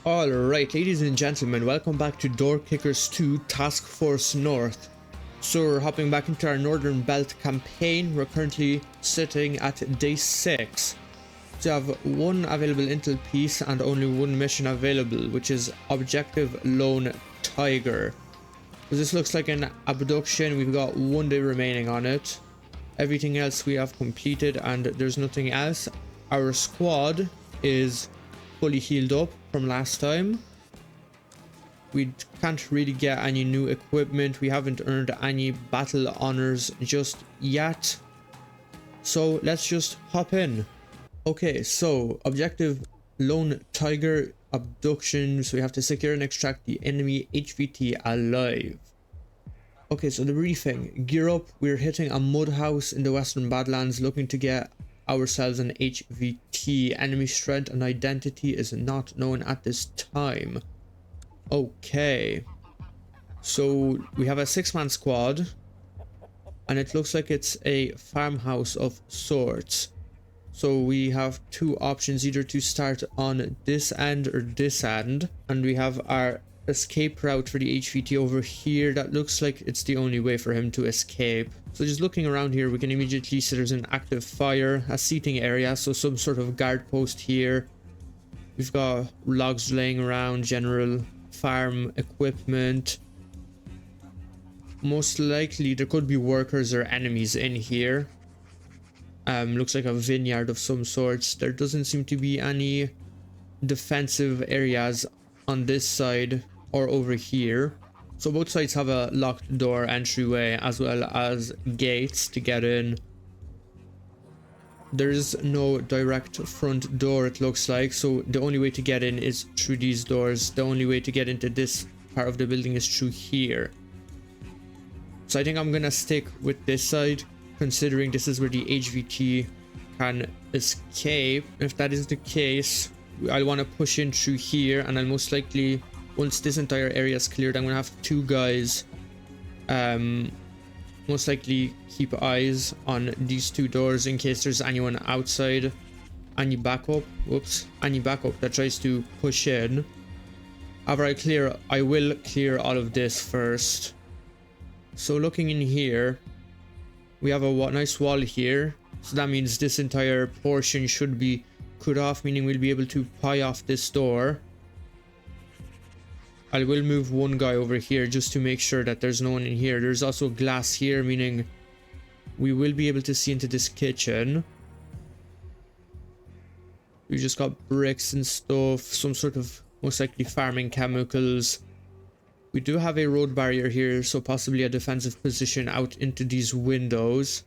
Alright, ladies and gentlemen, welcome back to Door Kickers 2 Task Force North. So we're hopping back into our Northern Belt campaign. We're currently sitting at day 6. So we have one available intel piece and only one mission available, which is Objective Lone Tiger. So this looks like an abduction. We've got 1 day remaining on it. Everything else we have completed and there's nothing else. Our squad is fully healed up from last time. We can't really get any new equipment. We haven't earned any battle honors just yet. So let's just hop in. Okay, so objective Lone Tiger abduction. So we have to secure and extract the enemy HVT alive. Okay, so the briefing. Gear up. We're hitting a mud house in the Western Badlands looking to get ourselves an HVT. Enemy strength and identity is not known at this time. Okay, so we have a 6-man squad and it looks like it's a farmhouse of sorts. So we have two options, either to start on this end or this end, and we have our escape route for the HVT over here. That looks like it's the only way for him to escape. So just looking around here, we can immediately see there's an active fire, a seating area, so some sort of guard post here. We've got logs laying around, general farm equipment. Most likely there could be workers or enemies in here. Looks like a vineyard of some sorts. There doesn't seem to be any defensive areas on this side or over here. So both sides have a locked door entryway as well as gates to get in. There's no direct front door, it looks like, so the only way to get in is through these doors. The only way to get into this part of the building is through here. So I think I'm gonna stick with this side, considering this is where the HVT can escape. If that is the case, I'll want to push in through here, and I'll most likely, once this entire area is cleared, I'm gonna have 2 guys most likely keep eyes on these 2 doors in case there's anyone outside, any backup that tries to push in. However, I will clear all of this first. So looking in here, we have a nice wall here, so that means this entire portion should be cut off, meaning we'll be able to pry off this door. I will move one guy over here just to make sure that there's no one in here. There's also glass here, meaning we will be able to see into this kitchen. We just got bricks and stuff, some sort of most likely farming chemicals. We do have a road barrier here, so possibly a defensive position out into these windows.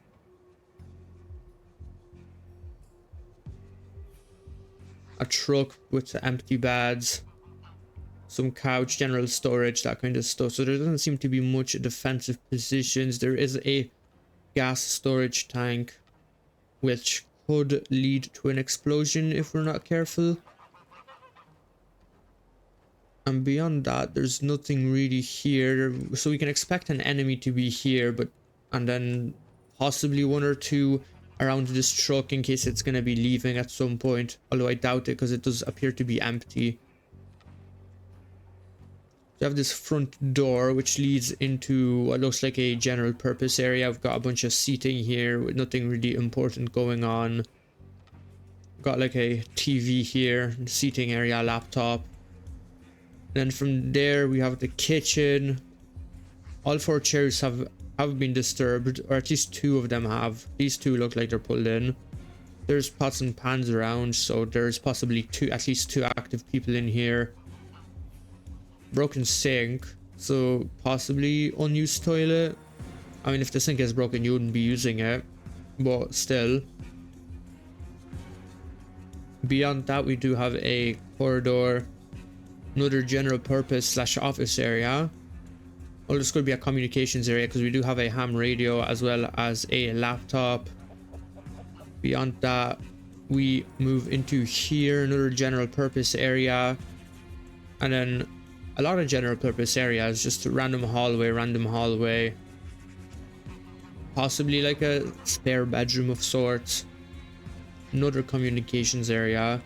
A truck with empty beds. Some couch, general storage, that kind of stuff. So there doesn't seem to be much defensive positions. There is a gas storage tank, which could lead to an explosion if we're not careful. And beyond that, there's nothing really here. So we can expect an enemy to be here, and then possibly 1 or 2 around this truck in case it's going to be leaving at some point. Although I doubt it, because it does appear to be empty. We have this front door which leads into what looks like a general purpose area. I've got a bunch of seating here with nothing really important going on. Got like a TV here, seating area, laptop. And then from there we have the kitchen. All 4 chairs have been disturbed, or at least 2 of them have. These 2 look like they're pulled in. There's pots and pans around, so there's possibly at least 2 active people in here. Broken sink, so possibly unused toilet. I mean, if the sink is broken, you wouldn't be using it, but still. Beyond that, we do have a corridor, another general purpose / office area. Well, this could be a communications area because we do have a ham radio as well as a laptop. Beyond that, we move into here, another general purpose area, and then a lot of general purpose areas, just a random hallway, possibly like a spare bedroom of sorts, another communications area,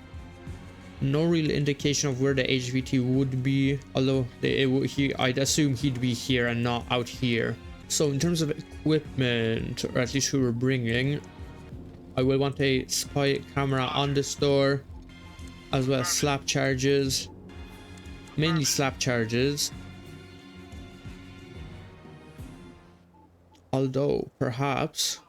no real indication of where the HVT would be, although I'd assume he'd be here and not out here. So in terms of equipment, or at least who we're bringing, I will want a spy camera on this door, as well as slap charges, mainly slap charges. Although perhaps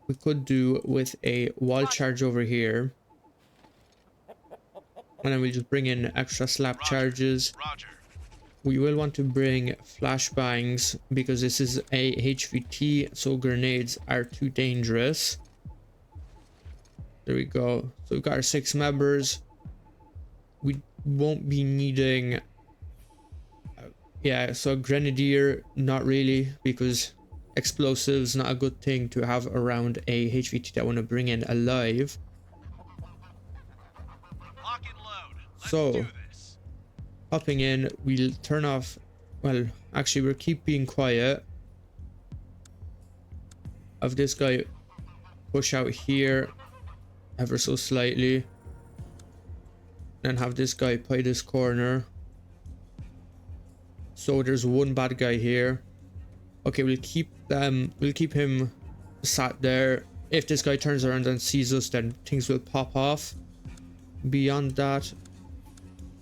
we could do with a wall charge over here, and then we'll just bring in extra slap charges. We will want to bring flashbangs because this is a HVT, so grenades are too dangerous. There we go. So we've got our 6 members. We won't be needing yeah, so grenadier, not really, because explosives not a good thing to have around a HVT that I want to bring in alive. Lock and load. Let's So do this. hopping in, we'll turn off, well, actually we'll keep being quiet. Have this guy push out here ever so slightly, and have this guy play this corner. So there's one bad guy here. Okay, we'll keep him sat there. If this guy turns around and sees us, then things will pop off. Beyond that,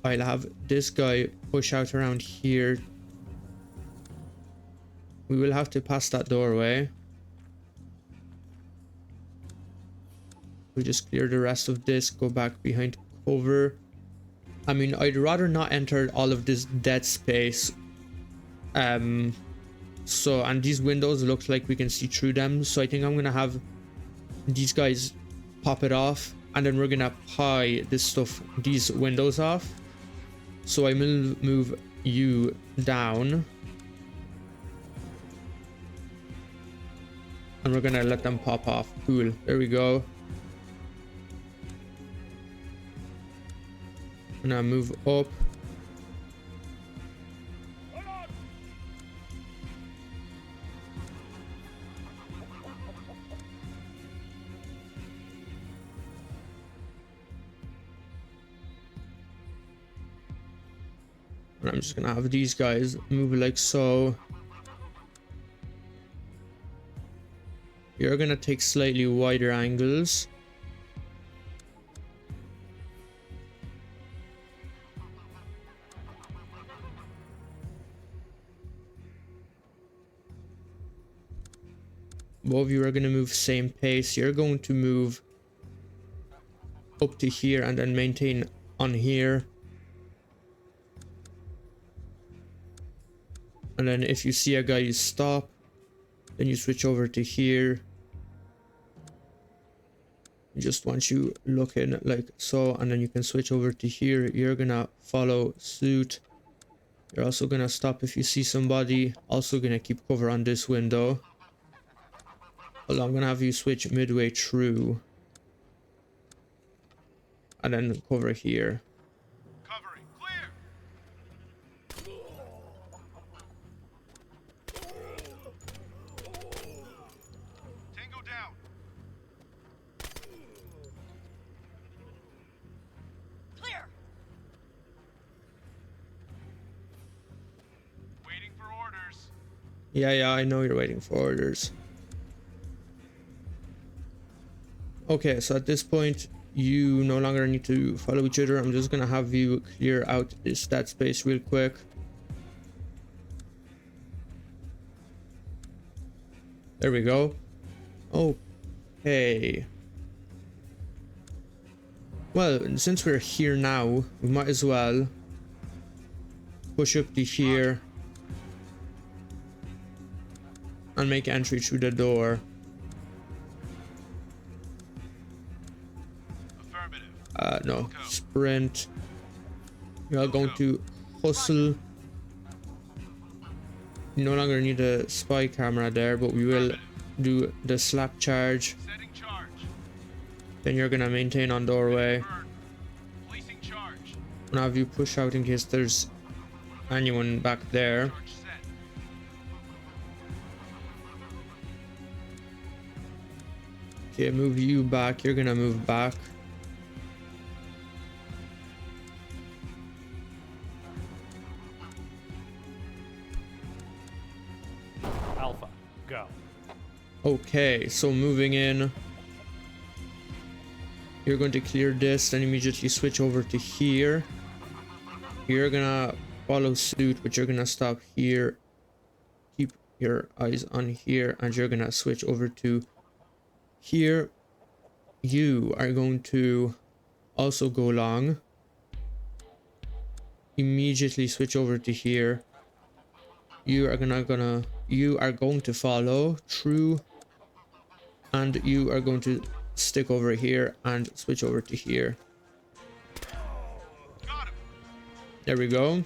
I'll have this guy push out around here. We will have to pass that doorway. We'll just clear the rest of this, go back behind cover. I mean, I'd rather not enter all of this dead space. So, and these windows look like we can see through them, so I think I'm gonna have these guys pop it off, and then we're gonna pry this stuff, these windows off. So I will move you down, and we're gonna let them pop off. Cool, there we go. And I move up. And I'm just gonna have these guys move like so. You're gonna take slightly wider angles. Both of you are gonna move same pace. You're going to move up to here and then maintain on here. And then if you see a guy, you stop. Then you switch over to here. Just want you looking like so, and then you can switch over to here. You're gonna follow suit. You're also gonna stop if you see somebody. Also gonna keep cover on this window. Well, I'm gonna have you switch midway through, and then cover here. Covering. Clear. Tango down. Clear. Waiting for orders. Yeah, I know you're waiting for orders. Okay, so at this point, you no longer need to follow each other. I'm just gonna have you clear out this stat space real quick. There we go. Okay. Well, since we're here now, we might as well push up to here and make entry through the door. No, sprint. We are going to hustle. You no longer need a spy camera there, but we will do the slap charge. Setting charge. Then you're gonna maintain on doorway. Placing charge. And have you push out in case there's anyone back there. Charge set. Okay, move you back. You're gonna move back. Go. Okay, so moving in. You're going to clear this, then immediately switch over to here. You're gonna follow suit, but you're gonna stop here. Keep your eyes on here, and you're gonna switch over to here. You are going to also go long. Immediately switch over to here. You are going to follow true, and you are going to stick over here and switch over to here. Got him. There we go.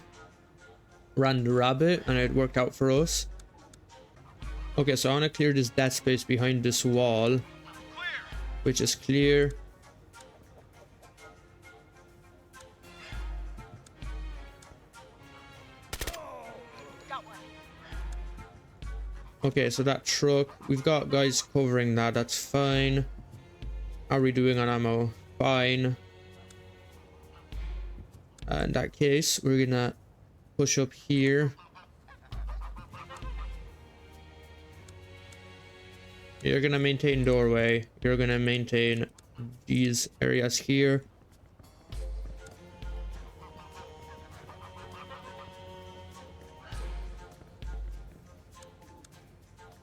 Ran the rabbit and it worked out for us. Okay, so I want to clear this dead space behind this wall, Clear. which is clear. Got one. Okay, so that truck, we've got guys covering that, that's fine. How are we doing on ammo? Fine. In that case, we're gonna push up here. You're gonna maintain doorway. You're gonna maintain these areas here.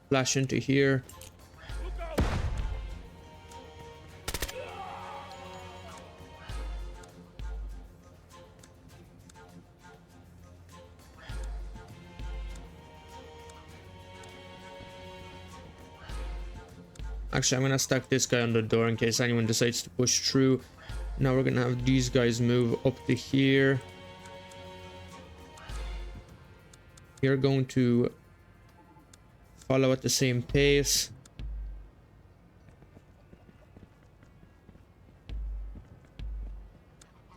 Flash into here. Actually, I'm gonna stack this guy on the door in case anyone decides to push through. Now we're gonna have these guys move up to here. You're going to follow at the same pace.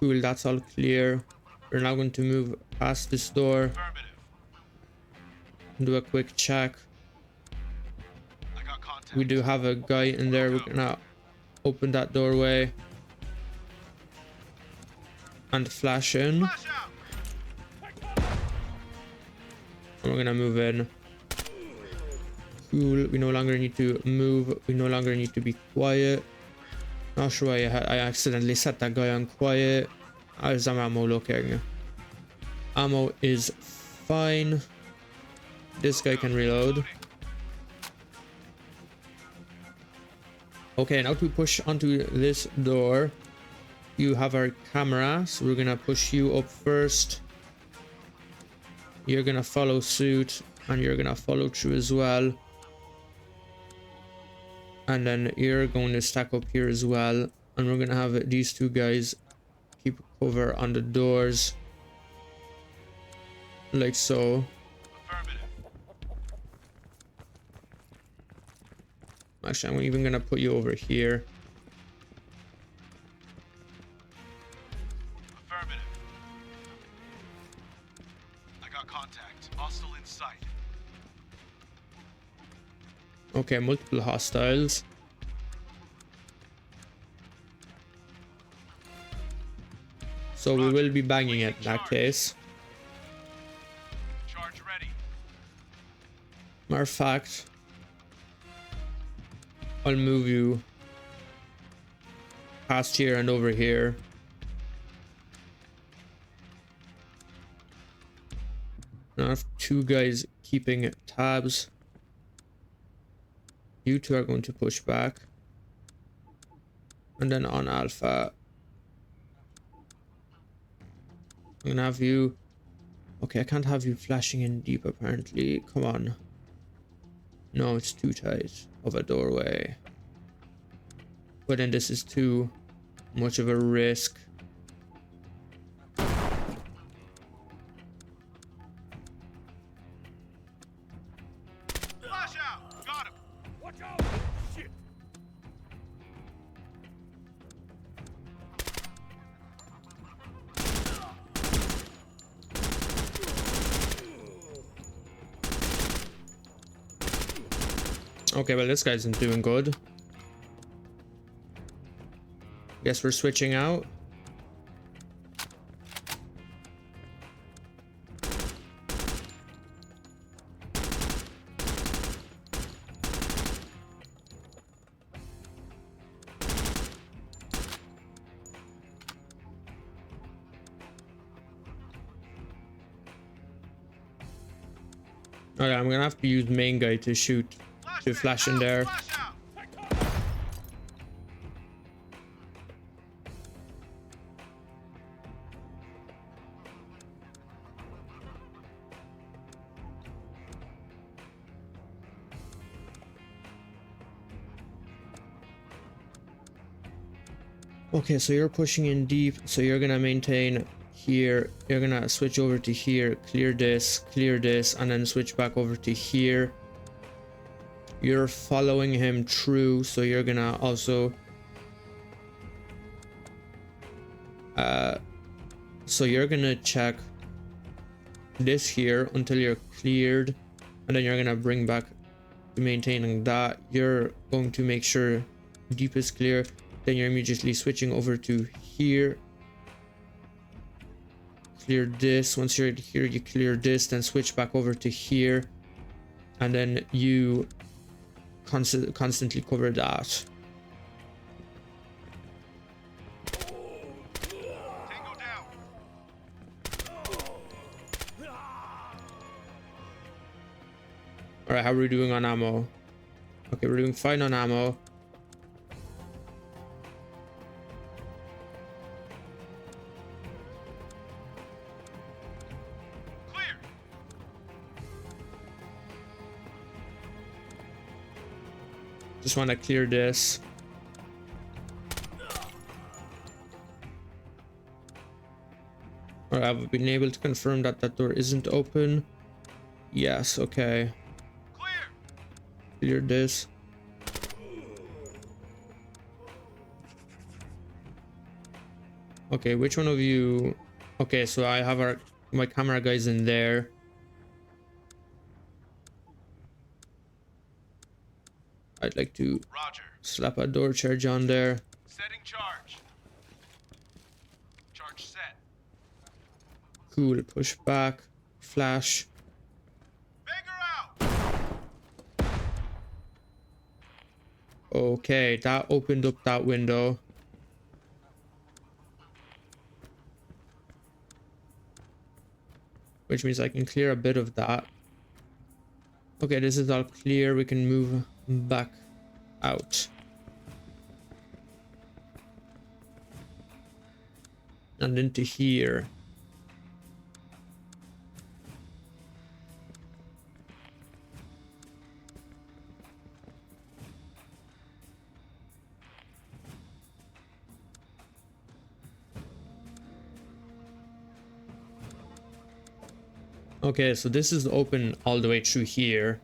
Cool, that's all clear. We're now going to move past this door. Affirmative. Do a quick check. I got contact. We do have a guy in there. We're gonna open that doorway and flash in. Flash out. And we're gonna move in. Cool. We no longer need to move. We no longer need to be quiet. Not sure why I accidentally set that guy on quiet. How's our ammo looking? Ammo is fine. This guy can reload. Okay, now to push onto this door. You have our camera, so we're gonna push you up first. You're gonna follow suit, and you're gonna follow through as well. And then you're going to stack up here as well, and we're gonna have these two guys keep cover on the doors, like so. Affirmative. Actually, I'm even gonna put you over here. Affirmative. I got contact. Hostile in sight. Okay, multiple hostiles. So we will be banging it in that case. Charge ready. Matter of fact, I'll move you past here and over here. Now I have two guys keeping tabs. You two are going to push back. And then on Alpha, I'm gonna have you... Okay, I can't have you flashing in deep apparently. Come on. No, it's too tight of a doorway. But then this is too much of a risk. Flash out. Got him. Watch out. Shit. Okay, well this guy isn't doing good. Guess we're switching out. Alright, I'm gonna have to use main guy to shoot, to flash in there. Flash out. Okay, so you're pushing in deep, so you're gonna maintain here, you're gonna switch over to here, clear this, and then switch back over to here. You're following him through, so you're gonna also so you're gonna check this here until you're cleared, and then you're gonna bring back to maintaining that. You're going to make sure deep is clear, then you're immediately switching over to here, clear this. Once you're here, you clear this, then switch back over to here, and then you constantly cover that. Tango down. Alright, how are we doing on ammo? Okay, we're doing fine on ammo. Clear. Just want to clear this. Alright, I've been able to confirm that that door isn't open. Yes, okay. Clear. Clear this. Okay, which one of you? Okay, so I have my camera guys in there. I'd like to Roger. slap a door charge on there. Setting charge. Charge set. Cool, push back, flash. Banger out. Okay, that opened up that window. Which means I can clear a bit of that. Okay, this is all clear. We can move back out. And into here. Okay, so this is open all the way through here,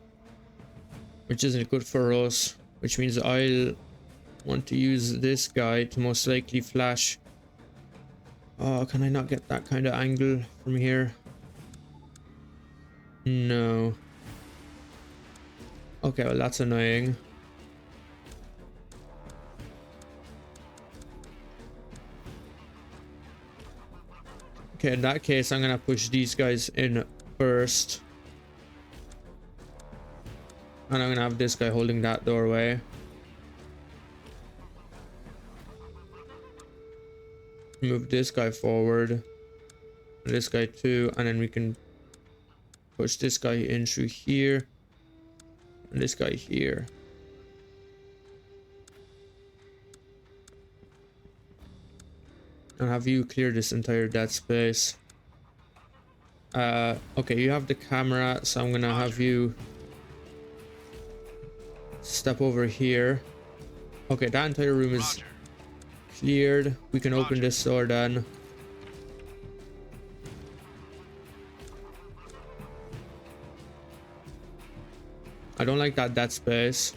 which isn't good for us, which means I'll want to use this guy to most likely flash. Oh, can I not get that kind of angle from here? No. Okay, well that's annoying. Okay, in that case, I'm gonna push these guys in first. And I'm gonna have this guy holding that doorway. Move this guy forward. This guy too. And then we can push this guy in through here. And this guy here. And have you clear this entire dead space. Okay, you have the camera, so I'm gonna have you step over here. Okay, that entire room is Roger. cleared. We can open this door then. I don't like that dead space.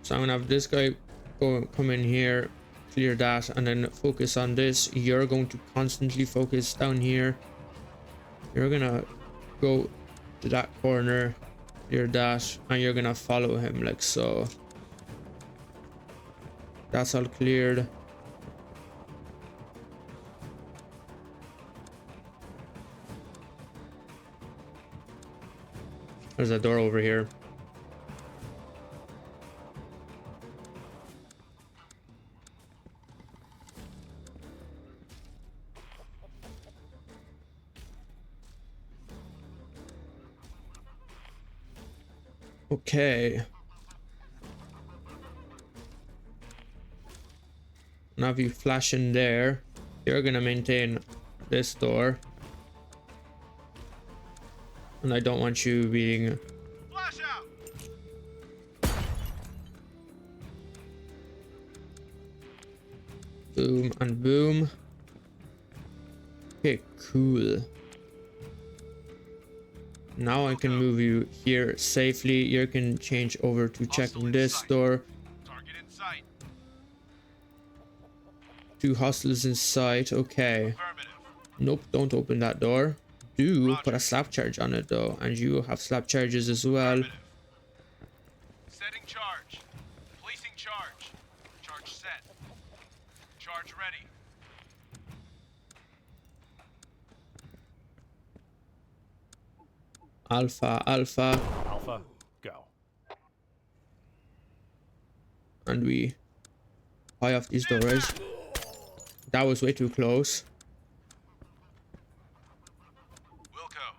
So I'm gonna have this guy come in here, clear that, and then focus on this. You're going to constantly focus down here. You're gonna go to that corner, clear that, and you're gonna follow him like so. That's all cleared. There's a door over here. Okay. Now if you flash in there, you're gonna maintain this door. And I don't want you being... Flash out. Boom and boom. Okay, cool. Now I can move you here safely. You can change over to checking this door. Target in sight. 2 hostiles in sight. Okay. Affirmative. Nope, don't open that door. Do Roger. put a slap charge on it though, and you have slap charges as well. Affirmative. Setting charge. Placing charge. Charge set. Charge ready. Alpha, alpha, Alpha, go. and we fire off these doors. That was way too close. Wilco.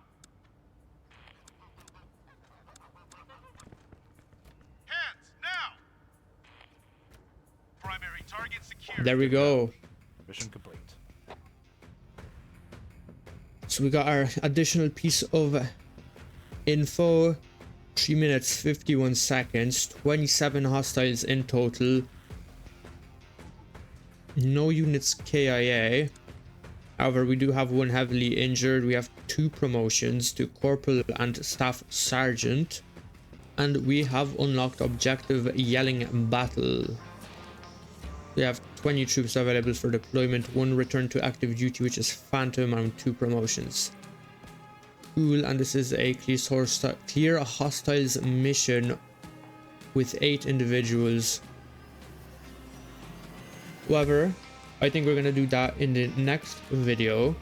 Hands now. Primary target secured. There we go. Mission complete. So we got our additional piece of info. 3 minutes 51 seconds, 27 hostiles in total, no units KIA. However, we do have one heavily injured. We have 2 promotions to corporal and staff sergeant, and we have unlocked objective yelling battle. We have 20 troops available for deployment, 1 return to active duty, which is phantom, and 2 promotions. Cool. And this is a clear hostiles mission with 8 individuals. However, I think we're gonna do that in the next video,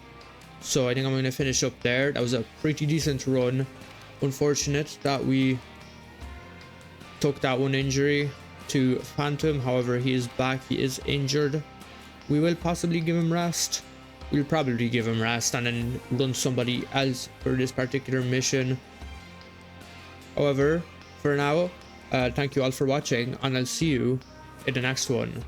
so I think I'm gonna finish up there. That was a pretty decent run. Unfortunate that we took that one injury to Phantom. However, he is back, he is injured. We will possibly give him rest. We'll probably give him rest and then run somebody else for this particular mission. However, for now, thank you all for watching, and I'll see you in the next one.